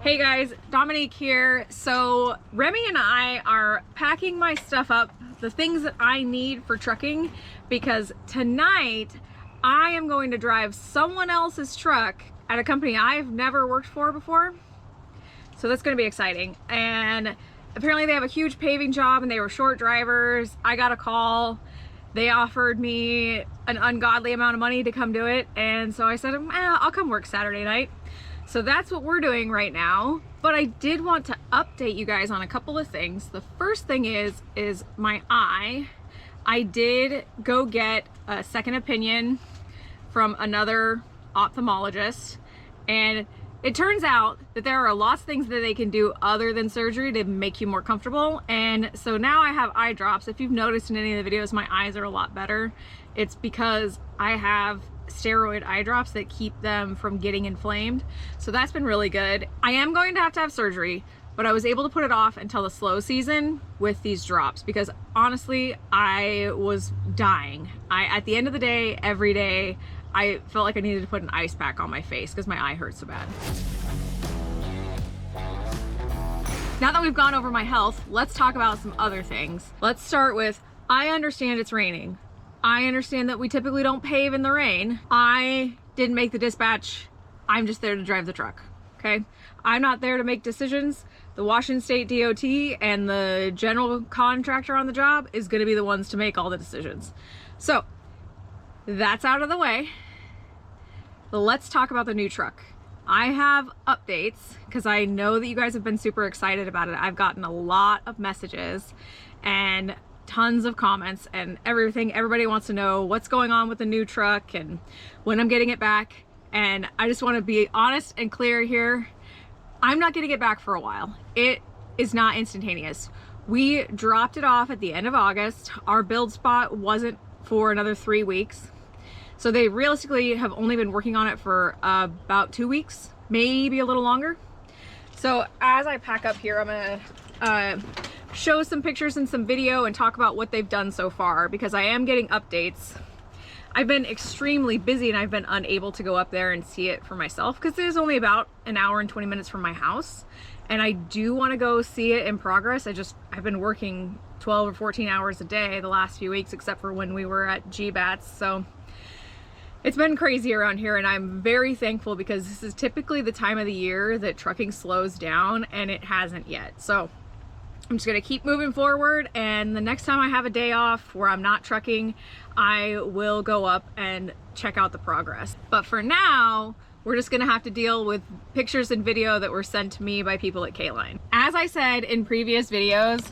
Hey guys, Dominique here. So Remy and I are packing my stuff up, the things that I need for trucking, because tonight I am going to drive someone else's truck at a company I've never worked for before. So that's going to be exciting. And apparently they have a huge paving job and they were short drivers. I got a call. They offered me an ungodly amount of money to come do it. And so I said, I'll come work Saturday night. So that's what we're doing right now. But I did want to update you guys on a couple of things. The first thing is my eye. I did go get a second opinion from another ophthalmologist, and it turns out that there are lots of things that they can do other than surgery to make you more comfortable. And so now I have eye drops. If you've noticed in any of the videos, my eyes are a lot better. It's because I have steroid eye drops that keep them from getting inflamed. So that's been really good. I am going to have surgery, but I was able to put it off until the slow season with these drops because honestly, I was dying. At the end of the day, every day, I felt like I needed to put an ice pack on my face because my eye hurt so bad. Now that we've gone over my health, let's talk about some other things. Let's start with, I understand it's raining. I understand that we typically don't pave in the rain. I didn't make the dispatch. I'm just there to drive the truck, okay? I'm not there to make decisions. The Washington State DOT and the general contractor on the job is gonna be the ones to make all the decisions. So that's out of the way. Let's talk about the new truck. I have updates because I know that you guys have been super excited about it. I've gotten a lot of messages and tons of comments and everything. Everybody wants to know what's going on with the new truck and when I'm getting it back. And I just want to be honest and clear here. I'm not getting it back for a while. It is not instantaneous. We dropped it off at the end of August. Our build spot wasn't for another 3 weeks. So they realistically have only been working on it for about 2 weeks, maybe a little longer. So as I pack up here, I'm gonna show some pictures and some video and talk about what they've done so far because I am getting updates. I've been extremely busy and I've been unable to go up there and see it for myself because it is only about an hour and 20 minutes from my house. And I do want to go see it in progress. I've been working 12 or 14 hours a day the last few weeks, except for when we were at GBATS. So it's been crazy around here and I'm very thankful because this is typically the time of the year that trucking slows down and it hasn't yet. So I'm just gonna keep moving forward, and the next time I have a day off where I'm not trucking, I will go up and check out the progress. But for now, we're just gonna have to deal with pictures and video that were sent to me by people at K-Line. As I said in previous videos,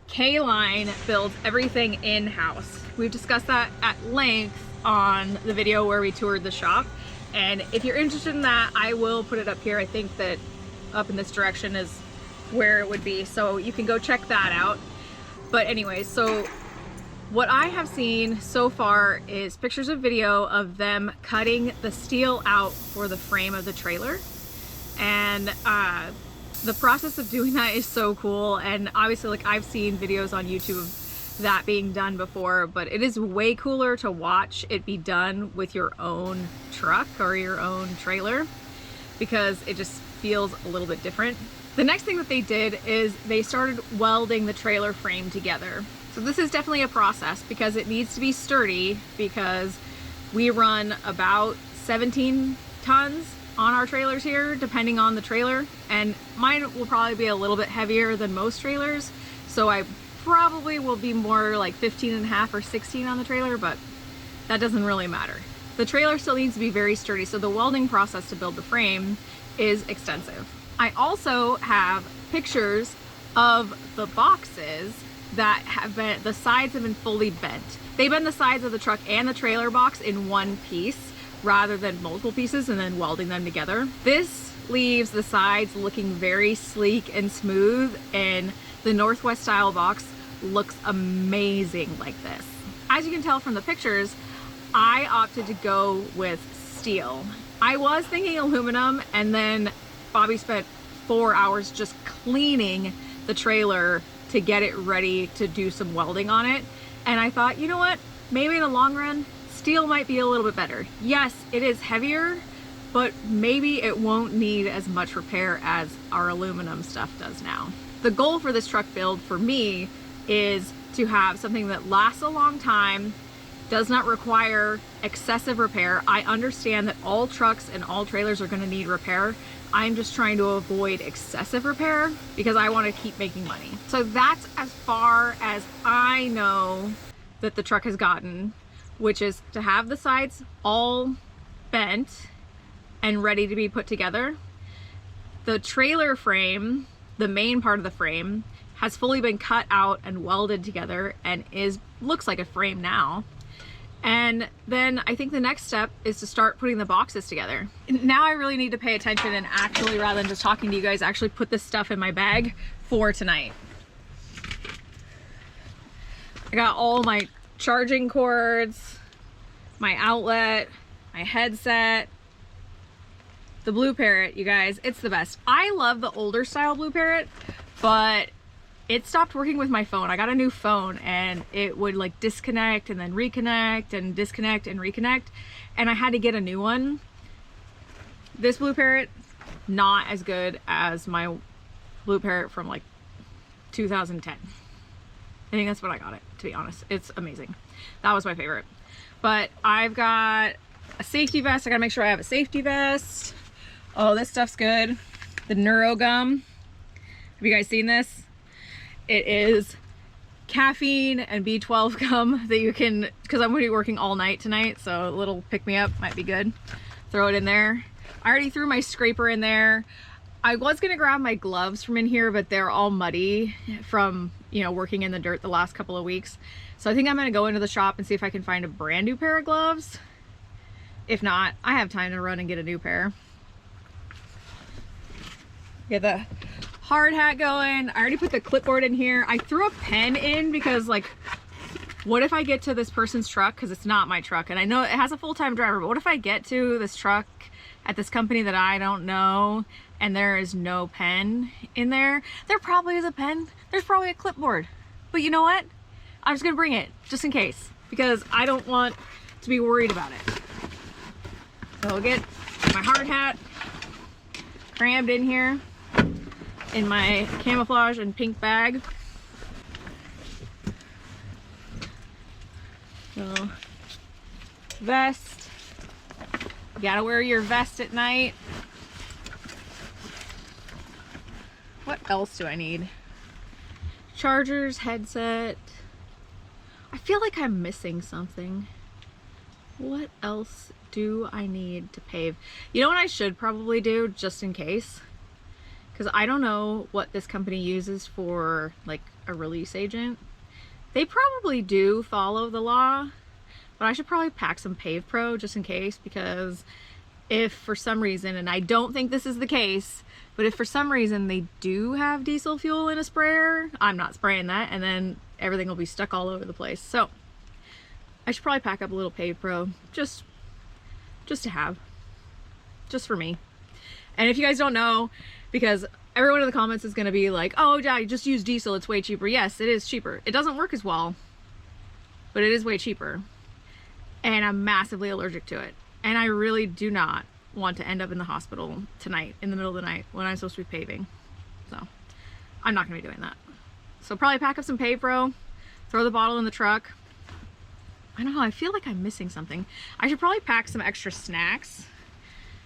K-Line builds everything in-house. We've discussed that at length on the video where we toured the shop. And if you're interested in that, I will put it up here. I think that up in this direction is where it would be, so you can go check that out. But anyways, so what I have seen so far is pictures of video of them cutting the steel out for the frame of the trailer, and the process of doing that is so cool. And obviously, like, I've seen videos on YouTube of that being done before, but it is way cooler to watch it be done with your own truck or your own trailer because it just feels a little bit different. The next thing that they did is they started welding the trailer frame together. So this is definitely a process because it needs to be sturdy because we run about 17 tons on our trailers here, depending on the trailer. And mine will probably be a little bit heavier than most trailers. So I probably will be more like 15 and a half or 16 on the trailer, but that doesn't really matter. The trailer still needs to be very sturdy. So the welding process to build the frame is extensive. I also have pictures of the boxes that have been, the sides have been fully bent. They bend the sides of the truck and the trailer box in one piece rather than multiple pieces and then welding them together. This leaves the sides looking very sleek and smooth, and the Northwest style box looks amazing like this. As you can tell from the pictures, I opted to go with steel. I was thinking aluminum, and then Bobby spent 4 hours just cleaning the trailer to get it ready to do some welding on it. And I thought, you know what? Maybe in the long run, steel might be a little bit better. Yes, it is heavier, but maybe it won't need as much repair as our aluminum stuff does now. The goal for this truck build for me is to have something that lasts a long time, does not require excessive repair. I understand that all trucks and all trailers are going to need repair. I'm just trying to avoid excessive repair because I want to keep making money. So that's as far as I know that the truck has gotten, which is to have the sides all bent and ready to be put together. The trailer frame, the main part of the frame, has fully been cut out and welded together and looks like a frame now. And then I think the next step is to start putting the boxes together. Now I really need to pay attention and actually, rather than just talking to you guys, actually put this stuff in my bag for tonight. I got all my charging cords, my outlet, my headset, the Blue Parrot, you guys, it's the best. I love the older style Blue Parrot, but it stopped working with my phone. I got a new phone and it would like disconnect and then reconnect and disconnect and reconnect, and I had to get a new one. This Blue Parrot, not as good as my Blue Parrot from like 2010. I think that's what I got it, to be honest. It's amazing. That was my favorite. But I've got a safety vest. I gotta make sure I have a safety vest. Oh, this stuff's good. The Neuro Gum. Have you guys seen this? It is caffeine and B12 gum that you can, because I'm going to be working all night tonight, so a little pick-me-up might be good. Throw it in there. I already threw my scraper in there. I was going to grab my gloves from in here, but they're all muddy from, you know, working in the dirt the last couple of weeks. So I think I'm going to go into the shop and see if I can find a brand new pair of gloves. If not, I have time to run and get a new pair. Get the hard hat going. I already put the clipboard in here. I threw a pen in because, like, what if I get to this person's truck, because it's not my truck, and I know it has a full-time driver, but what if I get to this truck at this company that I don't know and there is no pen in there? There probably is a pen. There's probably a clipboard. But you know what? I'm just gonna bring it just in case, because I don't want to be worried about it. So I'll get my hard hat crammed in here in my camouflage and pink bag. So, vest. You gotta wear your vest at night. What else do I need? Chargers, headset. I feel like I'm missing something. What else do I need to pave? You know what I should probably do, just in case? Because I don't know what this company uses for like a release agent. They probably do follow the law, but I should probably pack some Pave Pro just in case, because if for some reason, and I don't think this is the case, but if for some reason they do have diesel fuel in a sprayer, I'm not spraying that, and then everything will be stuck all over the place. So I should probably pack up a little Pave Pro just to have, just for me. And if you guys don't know, because everyone in the comments is going to be like, oh yeah, just use diesel, it's way cheaper. Yes, it is cheaper. It doesn't work as well, but it is way cheaper. And I'm massively allergic to it. And I really do not want to end up in the hospital tonight, in the middle of the night, when I'm supposed to be paving. So I'm not going to be doing that. So probably pack up some Pave Pro, throw the bottle in the truck. I don't know, I feel like I'm missing something. I should probably pack some extra snacks.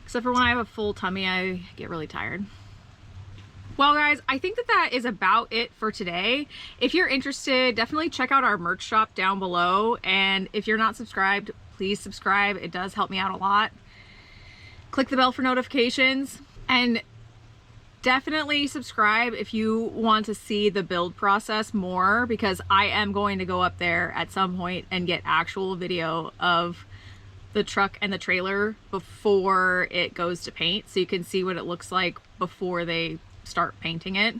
Except for when I have a full tummy, I get really tired. Well guys, I think that is about it for today. If you're interested, definitely check out our merch shop down below. And if you're not subscribed, please subscribe. It does help me out a lot. Click the bell for notifications, and definitely subscribe if you want to see the build process more, because I am going to go up there at some point and get actual video of the truck and the trailer before it goes to paint, so you can see what it looks like before they start painting it.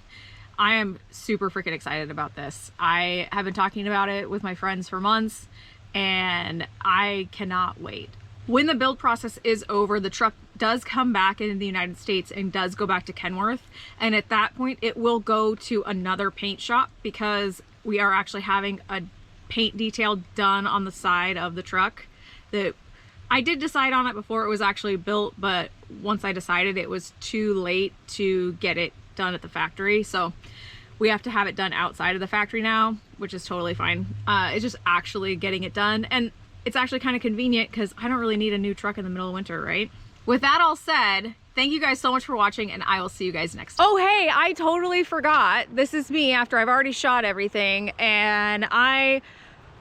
I am super freaking excited about this. I have been talking about it with my friends for months, and I cannot wait. When the build process is over, the truck does come back into the United States and does go back to Kenworth, and at that point it will go to another paint shop, because we are actually having a paint detail done on the side of the truck that I did decide on it before it was actually built, but once I decided, it was too late to get it done at the factory. So we have to have it done outside of the factory now, which is totally fine. It's just actually getting it done. And it's actually kind of convenient because I don't really need a new truck in the middle of winter, right? With that all said, thank you guys so much for watching, and I will see you guys next time. Oh, hey, I totally forgot. This is me after I've already shot everything, and I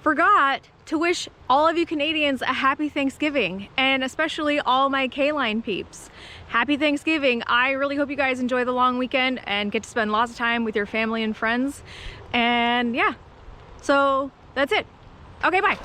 forgot to wish all of you Canadians a happy Thanksgiving, and especially all my K-Line peeps. Happy Thanksgiving. I really hope you guys enjoy the long weekend and get to spend lots of time with your family and friends. And yeah, so that's it. Okay, bye.